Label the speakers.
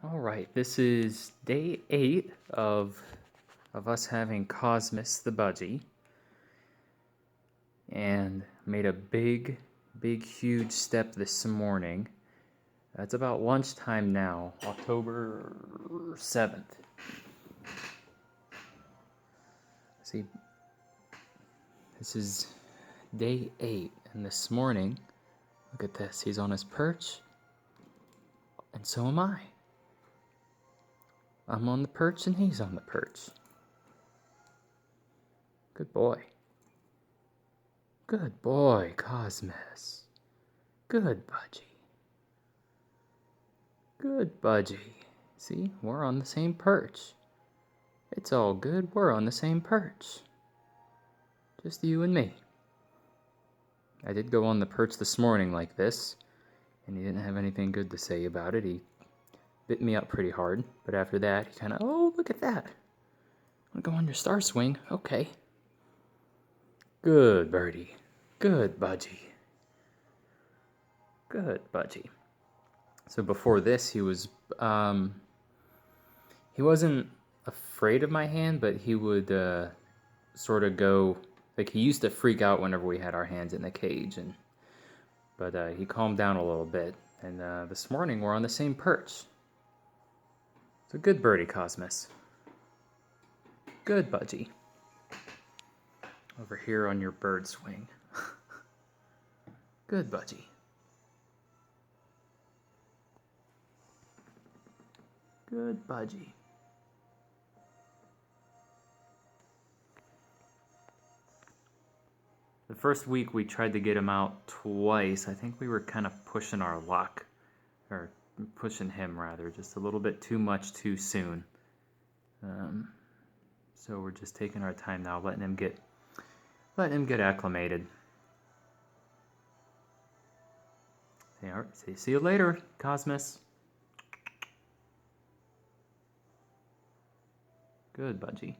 Speaker 1: All right, this is day 8 of us having Κόσμas the Budgie, and made a big, huge step this morning. It's about lunchtime now, October 7th. See, this is day 8, and this morning, look at this, he's on his perch, and so am I. I'm on the perch and he's on the perch. Good boy. Good boy, Κόσμas. Good Budgie. Good Budgie. See, we're on the same perch. It's all good, we're on the same perch. Just you and me. I did go on the perch this morning like this, and he didn't have anything good to say about it. He bit me up pretty hard, but after that, he kind of, oh, look at that. Want to go on your star swing? Okay. Good birdie. Good Budgie. Good Budgie. So before this, he wasn't afraid of my hand, but he would sort of go, like he used to freak out whenever we had our hands in the cage, but he calmed down a little bit, and this morning we're on the same perch. So good birdie, Κόσμas. Good Budgie. Over here on your bird swing. Good Budgie. Good Budgie. The first week we tried to get him out twice. I think we were kind of pushing our luck, or pushing him rather, just a little bit too much too soon. So we're just taking our time now, letting him get acclimated. See you later, Κόσμas. Good Budgie.